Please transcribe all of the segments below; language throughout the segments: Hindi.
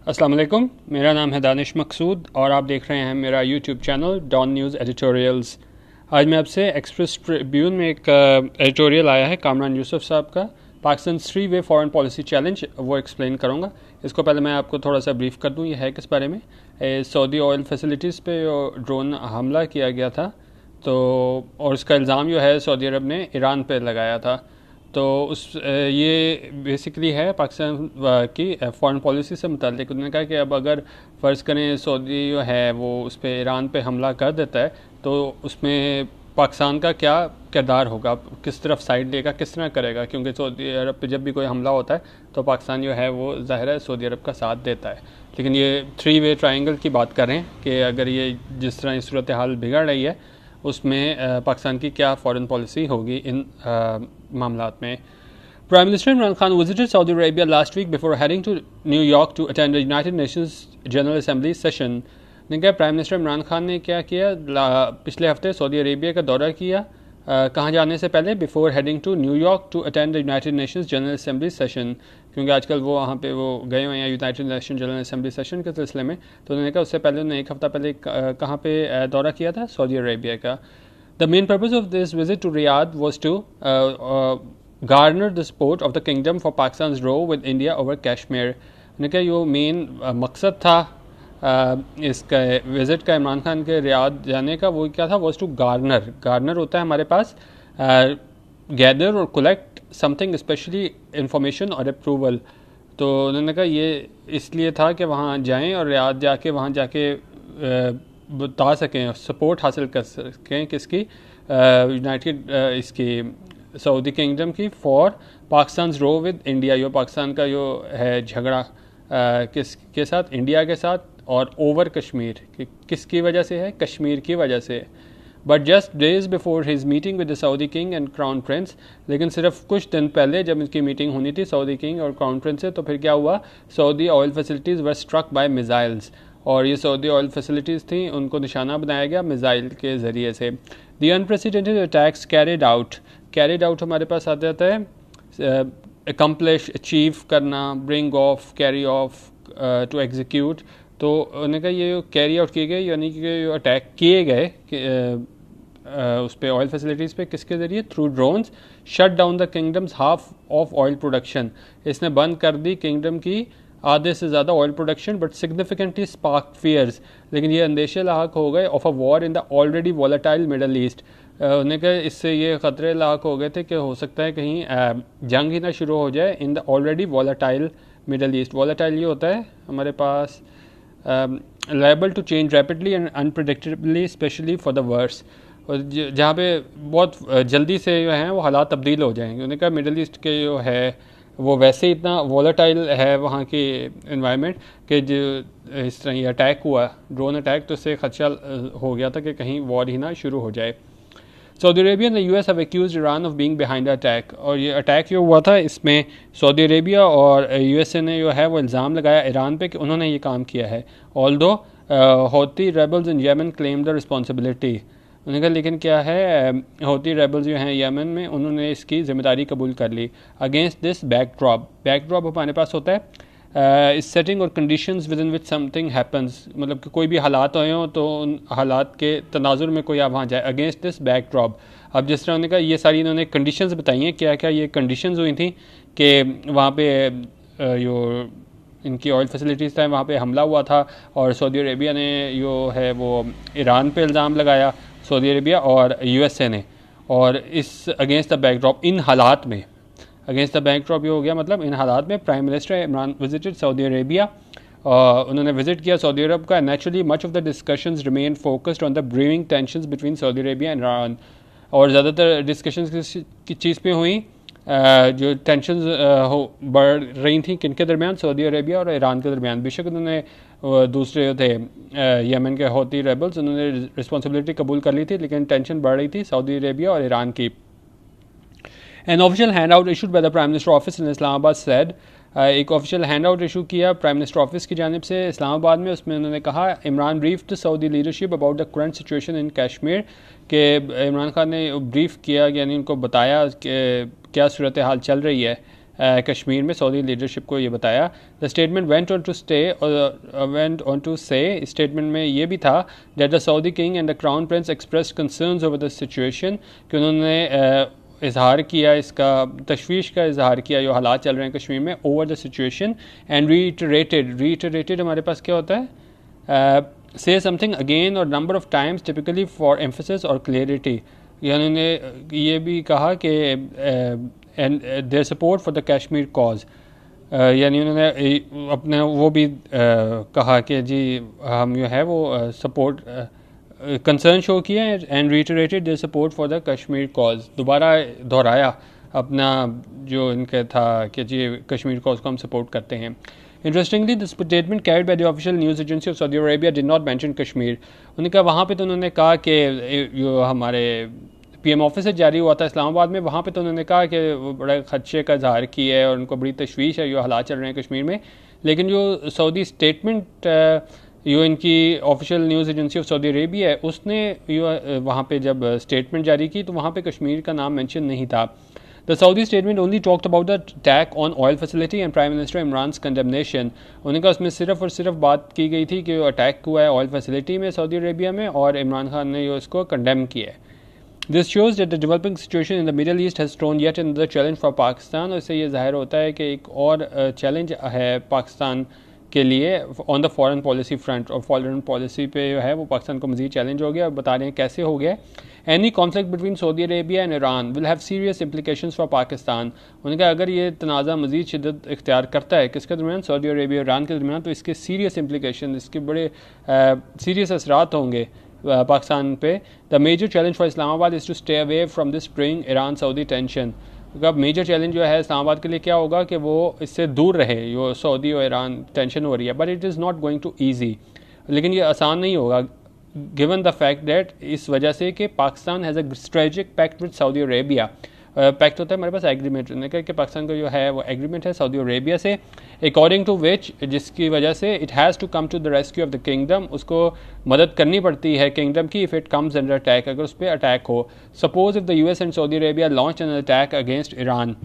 अस्सलाम वालेकुम, मेरा नाम है दानिश मकसूद और आप देख रहे हैं मेरा YouTube channel Dawn news editorials. आज मैं आपसे एक्सप्रेस ट्रिब्यून में एक एडिटोरियल आया है कामरान यूसुफ साहब का, पाकिस्तान 3 वे फॉरेन पॉलिसी चैलेंज, वो एक्सप्लेन करूँगा। इसको पहले मैं आपको थोड़ा सा ब्रीफ कर दूँ ये है किस बारे में। सऊदी ऑयल फैसिलिटीज़ पे ड्रोन हमला किया गया था, तो और इसका इल्ज़ाम जो है सऊदी अरब ने ईरान पे लगाया था। तो ये बेसिकली है पाकिस्तान की फॉरेन पॉलिसी से मुताल्लिक। उन्होंने कहा कि अब अगर फ़र्ज़ करें सऊदी जो है वो उस पर ईरान पे हमला कर देता है तो उसमें पाकिस्तान का क्या किरदार होगा, किस तरफ साइड लेगा, किस तरह करेगा, क्योंकि सऊदी अरब पे जब भी कोई हमला होता है तो पाकिस्तान जो है वो ज़ाहिर है सऊदी अरब का साथ देता है। लेकिन ये 3 वे ट्रायंगल की बात कर रहे हैं कि अगर ये जिस तरह सूरत हाल बिगड़ रही है उसमें पाकिस्तान की क्या फॉरेन पॉलिसी होगी इन मामलात में। Prime Minister Imran Khan visited Saudi Arabia last week before heading to New York to attend the United Nations General Assembly session. ने कहा प्राइम मिनिस्टर इमरान खान ने क्या किया, पिछले हफ्ते सऊदी अरेबिया का दौरा किया कहाँ जाने से पहले, before heading to new york to attend the United Nations General Assembly session, क्योंकि आजकल वो वहाँ पे वो गए हुए हैं United Nation General Assembly session के सिलसिले में। तो उन्होंने कहा उससे पहले उन्होंने एक हफ्ता पहले कहाँ पे दौरा किया था, सऊदी अरेबिया का। The main purpose of this visit to Riyadh was to garner the support of the kingdom for Pakistan's row with India over Kashmir। उन्होंने कहा यो मेन मकसद था इसका विज़िट का इमरान खान के रियाद जाने का, वो क्या था, वॉज टू गार्नर होता है हमारे पास गैदर और कलेक्ट समथिंग स्पेशली इंफॉर्मेशन और अप्रूवल। तो उन्होंने कहा ये इसलिए था कि वहाँ जाएं और रियाद जाके वहाँ जाके बता सकें, सपोर्ट हासिल कर सकें किसकी, यूनाइटेड इसकी सऊदी किंगडम की, for Pakistan row with India, यो पाकिस्तान का जो है झगड़ा किसके साथ, इंडिया के साथ, और ओवर कश्मीर, किसकी वजह से है, कश्मीर की वजह से। But just days before his meeting with the Saudi king and crown Prince, लेकिन सिर्फ कुछ दिन पहले जब इनकी मीटिंग होनी थी सऊदी किंग और क्राउन प्रिंस से, तो फिर क्या हुआ, Saudi oil facilities were struck by missiles, और ये सऊदी ऑयल फैसिलिटीज़ थी उनको निशाना बनाया गया मिज़ाइल के ज़रिए से। The unprecedented attacks carried out हमारे पास आ जाता है अकम्प्लिश, अचीव करना, bring off, carry off, to execute. तो उन्होंने कहा ये कैरी आउट किए गए यानी कि अटैक किए गए उस पर ऑयल फैसिलिटीज़ पे, किसके ज़रिए, through drones. Shut down the kingdom's half of oil production, इसने बंद कर दी किंगडम की आधे से ज़्यादा oil production, but significantly spark fears, लेकिन ये अंदेशे लाक हो गए of a war in the already volatile Middle East. उन्होंने कहा इससे ये ख़तरे लाक हो गए थे कि हो सकता है कहीं जंग ही ना शुरू हो जाए in the already volatile Middle East. Volatile ये होता है हमारे पास liable to change rapidly and unpredictably, specially for the worse, और जहाँ पे बहुत जल्दी से जो हैं वो हालात तब्दील हो जाएंगे। उन्होंने कहा मिडल ईस्ट के जो है वो वैसे ही इतना वॉलेटाइल है वहाँ की इन्वायरमेंट कि जो इस तरह ये अटैक हुआ, ड्रोन अटैक, तो इससे खदशा हो गया था कि कहीं वॉर ही ना शुरू हो जाए। Saudi Arabia and the US have accused Iran of being behind the attack, और ये अटैक जो हुआ था इसमें सऊदी अरेबिया और यूएसए ने जो है वो इल्ज़ाम लगाया ईरान पे कि उन्होंने ये काम किया है। Although हौती rebels in Yemen claim the responsibility, उन्होंने कहा लेकिन क्या है, हौती रेबल्स जो हैं येमन में, उन्होंने इसकी ज़िम्मेदारी कबूल कर ली। अगेंस्ट दिस बैकड्रॉप हमारे पास होता है इस सेटिंग और conditions with in which something happens, मतलब कि कोई भी हालात आए हों तो उन हालात के तनाजुर में कोई आप वहाँ जाए। अगेंस्ट दिस बैकड्रॉप, अब जिस तरह उन्होंने कहा ये सारी इन्होंने कंडीशंस बताई हैं, क्या क्या ये कंडीशंस हुई थी कि वहाँ पे जो इनकी ऑयल फैसिलिटीज़ था वहाँ पे हमला हुआ था, और सऊदी अरेबिया ने जो है वो ईरान पे इल्ज़ाम लगाया, सऊदी अरेबिया और यूएसए ने। और इस अगेंस्ट द बैकड्रॉप, इन हालात में, अगेंस्ट द बैकड्रॉप ये हो गया मतलब इन हालात में, prime minister Imran visited Saudi Arabia, उन्होंने विजिट किया सऊदी अरब का। Naturally much of the discussions remain focused on the briefing tensions between Saudi Arabia and Iran, और ज़्यादातर डिस्कशंस किस चीज़ पे हुई, जो टेंशंस बढ़ रही थी किनके दरमियान, सऊदी अरेबिया और ईरान के दरमियान। बेशक उन्होंने दूसरे थे यमन के हौती रेबल्स, उन्होंने रिस्पॉन्सिबिलिटी कबूल कर ली थी, लेकिन टेंशन बढ़ रही थी सऊदी अरेबिया और ईरान की। An official hand out issued by the prime minister office in Islamabad said, एक ऑफिशियल हैंड आउट इशू किया प्राइम मिनिस्टर ऑफिस की जानिब से इस्लामाबाद में, उसमें उन्होंने कहा Imran briefed Saudi leadership about the current situation in Kashmir, के इमरान खान ने ब्रीफ किया यानी उनको बताया कि क्या सूरत हाल चल रही है कश्मीर में सऊदी लीडरशिप को ये बताया। The statement went on to say, statement में ये भी था that the Saudi king and the crown prince expressed concerns over the situation, कि उन्होंने इजहार किया, इसका तशवीश का इजहार किया जो हालात चल रहे हैं कश्मीर में, over the situation, and reiterated हमारे पास क्या होता है, से समथिंग अगेन और number of times typically for emphasis और क्लियरिटी, यानी उन्होंने ये भी कहा कि their support for the Kashmir cause, यानी उन्होंने अपने वो भी कहा कि जी हम जो है वो सपोर्ट कंसर्न शो किया and reiterated their support for the Kashmir cause, दोबारा दोहराया अपना जो इनका था कि जी कश्मीर कॉज को हम सपोर्ट करते हैं। Interestingly, the statement carried by the official news agency of Saudi Arabia did not mention Kashmir. उन्होंने कहा वहाँ पे तो उन्होंने कहा कि जो हमारे PM ऑफिस से जारी हुआ था इस्लामाबाद में, वहाँ पे तो उन्होंने कहा कि वो बड़ा खदशे का इजहार किया है और उनको बड़ी तशवीश है जो हालात चल रहे हैं कश्मीर में, लेकिन जो सऊदी स्टेटमेंट जो इनकी official news agency of Saudi Arabia है उसने वहाँ पे जब स्टेटमेंट जारी की तो वहाँ पे कश्मीर का नाम मेंशन नहीं था। The Saudi statement only talked about the attack on oil facility and Prime Minister Imran's condemnation. उन्होंने कहा उसमें सिर्फ और सिर्फ बात की गई थी कि अटैक हुआ है ऑयल फैसिलिटी में सऊदी अरेबिया में और इमरान खान ने उसको कंडेम किया है। This shows that the developing situation in the Middle East has thrown yet another challenge for Pakistan. और इससे ये ज़ाहिर होता है कि एक और चैलेंज है पाकिस्तान के लिए on the foreign policy front, और फॉरेन पॉलिसी पे जो है वो पाकिस्तान को मज़ीद चैलेंज हो गया। और बता रहे हैं कैसे हो गया। Any conflict between Saudi Arabia and Iran will have serious implications for Pakistan. उन्होंने कहा अगर ये तनाज़ा मज़ीद शिद्दत इख्तियार करता है किसके दरमियान, सऊदी अरेबिया और ईरान के दरमियान, तो इसके सीरियस इंप्लीकेशन, इसके बड़े सीरियस असरात होंगे पाकिस्तान पे। The major challenge for Islamabad is to stay away from this spring Iran Saudi tension. अब मेजर चैलेंज जो है इस्लामाबाद के लिए क्या होगा कि वो इससे दूर रहे, जो सऊदी और ईरान टेंशन हो रही है। But it is not going to easy, लेकिन ये आसान नहीं होगा गिवन द फैक्ट दैट, इस वजह से कि Pakistan has a strategic pact with Saudi Arabia. Pact होता है हमारे पास एग्रीमेंट, उन्होंने कहा कि पाकिस्तान का जो है वो एग्रीमेंट है सऊदी अरेबिया से, अकॉर्डिंग टू विच, जिसकी वजह से it has to come to the rescue of the kingdom, उसको मदद करनी पड़ती है किंगडम की if it comes under attack, अगर उस पर अटैक हो। Suppose if the US and Saudi Arabia launch an attack against Iran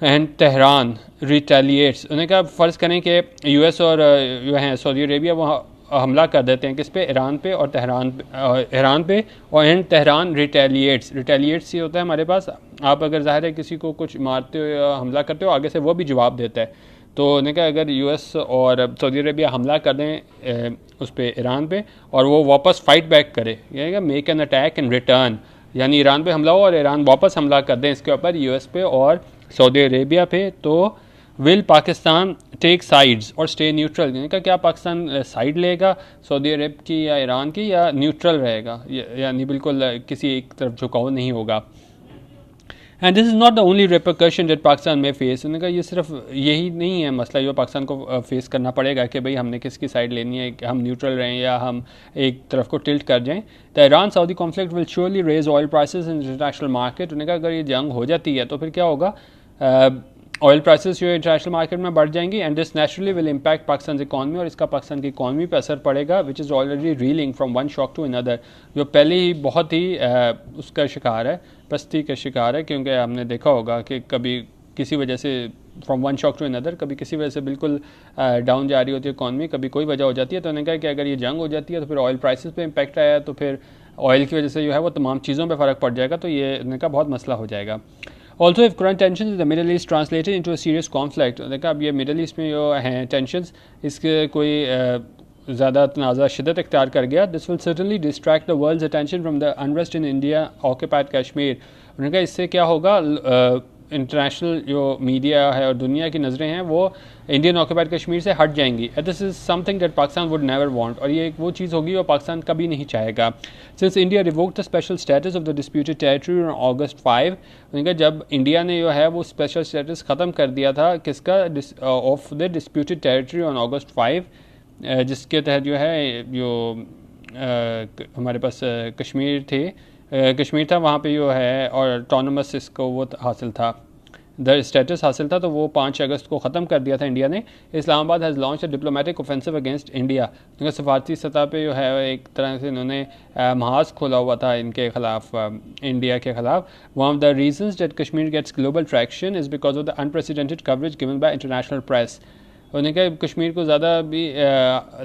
and Tehran retaliates, उन्होंने कहा फ़र्ज़ करें कि US और जो है सऊदी अरेबिया वहाँ हमला कर देते हैं किस पे, ईरान पे और ईरान पे, और एंड तेहरान रिटेलिएट्स ये होता है हमारे पास, आप अगर ज़ाहिर है किसी को कुछ मारते हो या हमला करते हो आगे से वो भी जवाब देता है। तो उन्होंने कहा अगर US और सऊदी अरेबिया हमला कर दें उस पे ईरान पे और वो वापस फाइट बैक करे, यानी make an attack in return, यानी ईरान पे हमला हो और ईरान वापस हमला कर दें इसके ऊपर US पे और सऊदी अरेबिया पे, तो विल पाकिस्तान टेक साइड्स और स्टे न्यूट्रल, यानी कि क्या पाकिस्तान साइड लेगा सऊदी अरब की या ईरान की, या न्यूट्रल रहेगा, यानी बिल्कुल किसी एक तरफ झुकाव नहीं होगा। And this is not the only repercussion that Pakistan में फेस, उन्होंने कहा ये सिर्फ यही नहीं है मसला जो पाकिस्तान को फेस करना पड़ेगा कि भाई हमने किसकी साइड लेनी है, हम न्यूट्रल रहें या हम एक तरफ को टिल्ट कर जाएं। The Iran Saudi conflict will surely raise oil prices in international market, उन्होंने कहा अगर ये जंग हो जाती है तो फिर क्या होगा, ऑयल प्राइसेस जो इंटरनेशनल मार्केट में बढ़ जाएंगी, and this naturally will impact Pakistan economy, और इसका पाकिस्तान की इकॉनमी पर असर पड़ेगा, which is already reeling from one shock to another, जो पहले ही बहुत ही उसका शिकार है, पस्ती का शिकार है, क्योंकि हमने देखा होगा कि कभी किसी वजह से from one shock to another, कभी किसी वजह से बिल्कुल डाउन जा रही होती है इकॉनमी, कभी कोई वजह हो जाती है। तो उन्होंने कहा कि अगर ये जंग हो जाती है तो फिर ऑयल प्राइसेस पे इम्पैक्ट आया तो फिर ऑयल की वजह से जो है वो तमाम चीज़ों पर फ़र्क पड़ जाएगा, तो ये उन्होंने कहा बहुत मसला हो जाएगा। Also if current tension in the Middle east translated into a serious conflict, देखा अब ये मिडल ईस्ट में जो हैं टेंशंस, इसके कोई ज़्यादा तनाज़ा शिद्दत इख्तियार कर गया, this will certainly distract the world's attention from the unrest in India occupied Kashmir. उन्होंने कहा इससे क्या होगा, इंटरनेशनल जो मीडिया है और दुनिया की नज़रें हैं वो इंडियन ऑक्यूपाइड कश्मीर से हट जाएंगी। This is something that Pakistan would never want, और ये एक वो चीज़ होगी जो पाकिस्तान कभी नहीं चाहेगा। Since India revoked the special status of the disputed territory on August 5, उनका जब इंडिया ने जो है वो स्पेशल स्टेटस ख़त्म कर दिया था किसका, of the disputed territory on August 5, जिसके तहत जो है जो हमारे पास कश्मीर था वहाँ पे जो है और ऑटोनमस इसको वो हासिल था, स्टेटस हासिल था, तो वो 5 अगस्त को ख़त्म कर दिया था इंडिया ने। Islamabad has launch a diplomatic offensive against India, क्योंकि सफारती सतह पे जो है एक तरह से इन्होंने महाज खोला हुआ था इनके ख़िलाफ़, इंडिया के ख़िलाफ़। One of the reasons that Kashmir gets global traction is because of the unprecedented coverage given by international press. उन्होंने कहा कश्मीर को ज़्यादा भी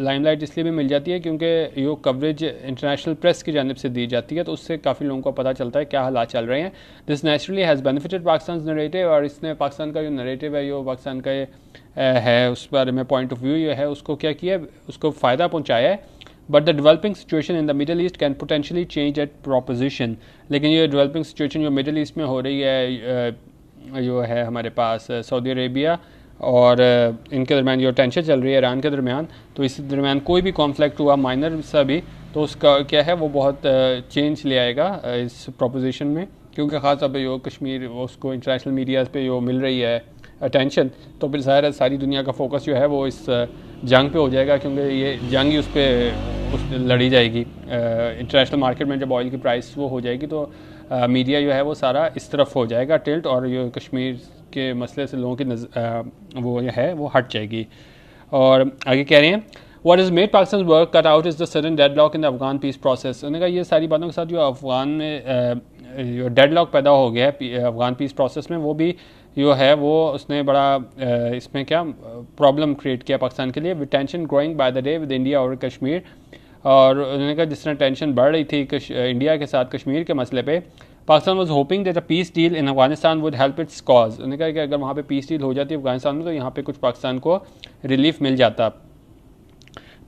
लाइमलाइट इसलिए भी मिल जाती है क्योंकि ये कवरेज इंटरनेशनल प्रेस की जानिब से दी जाती है, तो उससे काफ़ी लोगों को पता चलता है क्या हालात चल रहे हैं। This naturally has benefited Pakistan narrative, और इसने पाकिस्तान का जो नरेटिव है, जो पाकिस्तान का ये है उस बारे में पॉइंट ऑफ व्यू ये है, उसको क्या किया, उसको फ़ायदा पहुँचाया है। But the developing situation in the Middle east can potentially change that proposition. लेकिन ये डेवलपिंग सिचुएशन जो मिडल ईस्ट में हो रही है, जो है हमारे पास सऊदी अरेबिया और इनके दरमियान जो टेंशन चल रही है ईरान के दरमियान, तो इस दरमियान कोई भी कॉन्फ्लिक्ट हुआ माइनर सा भी, तो उसका क्या है वो बहुत चेंज ले आएगा इस प्रोपोजिशन में, क्योंकि ख़ास तौर पे जो कश्मीर उसको इंटरनेशनल मीडिया पे जो मिल रही है अटेंशन, तो फिर ज़ाहिर है सारी दुनिया का फोकस जो है वो इस जंग पे हो जाएगा, क्योंकि ये जंग ही उस पर लड़ी जाएगी। इंटरनेशनल मार्केट में जब ऑयल की प्राइस वो हो जाएगी, तो मीडिया जो है वो सारा इस तरफ हो जाएगा टिल्ट, और ये कश्मीर के मसले से लोगों की वो है वो हट जाएगी। और आगे कह रहे हैं, What has made Pakistan's work cut out is the sudden deadlock in the Afghan peace process। उन्होंने कहा ये सारी बातों के साथ जो अफगान में जो डेडलॉक पैदा हो गया है अफगान पीस प्रोसेस में, वो भी जो है वो उसने बड़ा इसमें क्या प्रॉब्लम क्रिएट किया पाकिस्तान के लिए। With tension growing by the day with India और कश्मीर, और उन्होंने कहा जिस तरह टेंशन बढ़ रही थी इंडिया के साथ कश्मीर के मसले पे, Pakistan was hoping that a peace deal in Afghanistan would help it's cause. उन्होंने कहा कि अगर वहाँ पे पीस डील हो जाती है अफगानिस्तान में, तो यहाँ पे कुछ पाकिस्तान को रिलीफ मिल जाता।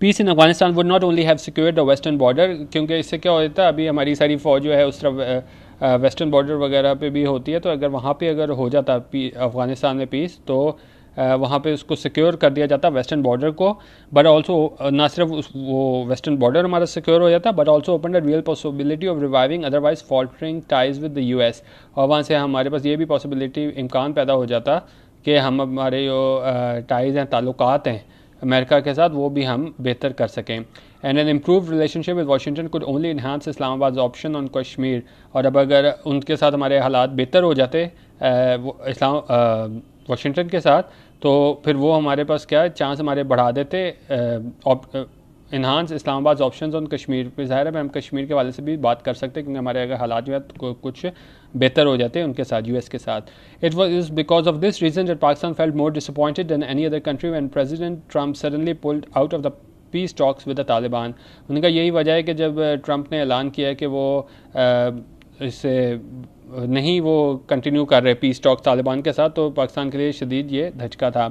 Peace in Afghanistan would not only have secured the western border, क्योंकि इससे क्या होता है, अभी हमारी सारी फौज जो है उस तरफ वेस्टर्न बॉर्डर वगैरह पे भी होती है, तो अगर वहाँ पे अगर हो जाता अफगानिस्तान में पीस, तो वहाँ पे उसको सिक्योर कर दिया जाता वेस्टर्न बॉर्डर को। बट ऑल्सो ना सिर्फ वो वेस्टर्न बॉर्डर हमारा सिक्योर हो जाता, but also open the real possibility of reviving otherwise faltering ties with the US। और वहाँ से हमारे पास ये भी पॉसिबिलिटी इम्कान पैदा हो जाता कि हम हमारे जो टाइज हैं, ताल्लुकात हैं अमेरिका के साथ, वो भी हम बेहतर कर सकें। And an improve relationship with Washington could only enhance Islamabad option on Kashmir. और अब अगर उनके साथ हमारे हालात बेहतर हो जाते वाशिंगटन के साथ, तो फिर वो हमारे पास क्या चांस हमारे बढ़ा देते enhance Islamabad options on Kashmir पे। ज़ाहिर है हम कश्मीर के वाले से भी बात कर सकते हैं, क्योंकि हमारे अगर हालात जो है तो कुछ बेहतर हो जाते हैं उनके साथ, US के साथ। It was because of this reason that Pakistan felt more disappointed than any other country when president Trump suddenly pulled out of the peace talks with the Taliban. उनका यही वजह है कि जब ट्रम्प ने ऐलान किया कि वो इससे नहीं वो कंटिन्यू कर रहे पीस टॉक तालिबान के साथ, तो पाकिस्तान के लिए शदीद ये धचका था।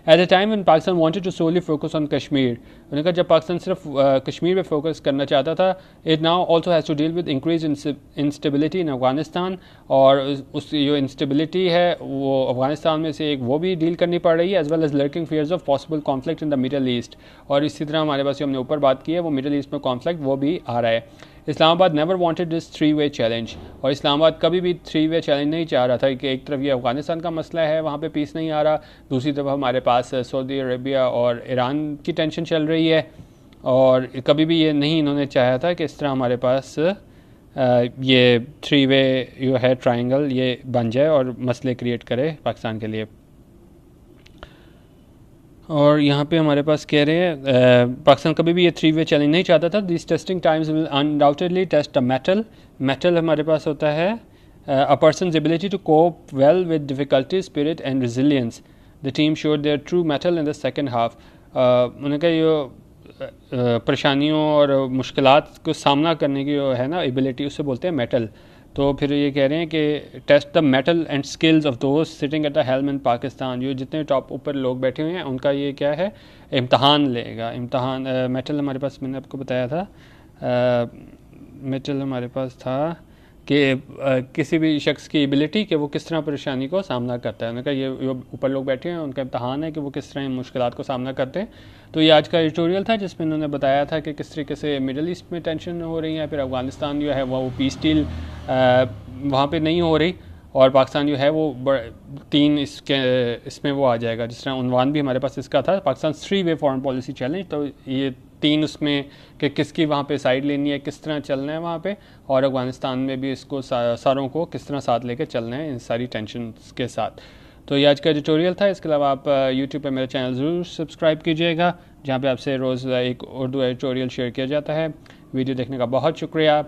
At a time when Pakistan wanted to solely focus on Kashmir, उन्होंने कहा जब पाकिस्तान सिर्फ कश्मीर पे फोकस करना चाहता था, it now also has to deal with increase instability in Afghanistan. और उस जो इंस्टेबिलिटी है वो अफगानिस्तान में से एक वो भी डील करनी पड़ रही है, as well as lurking fears of possible conflict in the Middle East. और इसी तरह हमारे पास जो हमने ऊपर बात की है, वो मिडल ईस्ट में कॉन्फ्लिक्ट वो भी आ रहा है। Islamabad never wanted this 3-way challenge, और इस्लामाबाद कभी भी 3-way चैलेंज नहीं चाह रहा था कि एक तरफ ये अफगानिस्तान का मसला है, वहाँ पे पीस नहीं आ रहा, दूसरी तरफ हमारे पास सऊदी अरेबिया और ईरान की टेंशन चल रही है। और कभी भी ये नहीं इन्होंने चाहा था कि इस तरह हमारे पास ये 3-way जो है ट्रायंगल ये बन जाए और मसले क्रिएट करे पाकिस्तान के लिए। और यहाँ पे हमारे पास कह रहे हैं पाकिस्तान कभी भी ये 3-way चैलेंज नहीं चाहता था। This testing times will undoubtedly test a mettle हमारे पास होता है a person's ability to cope well with difficulty, spirit and resilience. The team showed their true mettle in the second half. उन्होंने कहा ये परेशानियों और मुश्किलात को सामना करने की जो है ना एबिलिटी, उससे बोलते हैं मेटल। तो फिर ये कह रहे हैं कि test the mettle and skills of those sitting at the helm in Pakistan. जो जितने टॉप ऊपर लोग बैठे हुए हैं उनका ये क्या है इम्तहान लेगा। इम्तहान मेटल हमारे पास मैंने आपको बताया था, मेटल हमारे पास था कि किसी भी शख्स की एबिलिटी कि वो किस तरह परेशानी को सामना करता है। उनका ये ऊपर लोग बैठे हैं उनका इम्तहान है कि वो किस तरह इन मुश्किलात को सामना करते हैं। तो ये आज का एडिटोरियल था जिसमें उन्होंने बताया था कि किस तरीके से मिडल ईस्ट में टेंशन हो रही है, फिर अफगानिस्तान जो है वो पीस डील वहाँ पे नहीं हो रही, और पाकिस्तान जो है वो 3 इसमें वो आ जाएगा। जिस तरह उन्वान भी हमारे पास इसका था, Pakistan 3-way foreign policy challenge. तो ये 3 उसमें कि किसकी वहाँ पे साइड लेनी है, किस तरह चलना है वहाँ पे, और अफगानिस्तान में भी इसको सारों को किस तरह साथ लेके चलना है इन सारी टेंशन के साथ। तो ये आज का एडिटोरियल था। इसके अलावा आप यूट्यूब पे मेरा चैनल ज़रूर सब्सक्राइब कीजिएगा, जहाँ पे आपसे रोज़ एक उर्दू एडिटोरियल शेयर किया जाता है। वीडियो देखने का बहुत शुक्रिया।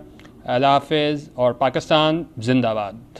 अल्लाह हाफ़िज़ और पाकिस्तान जिंदाबाद।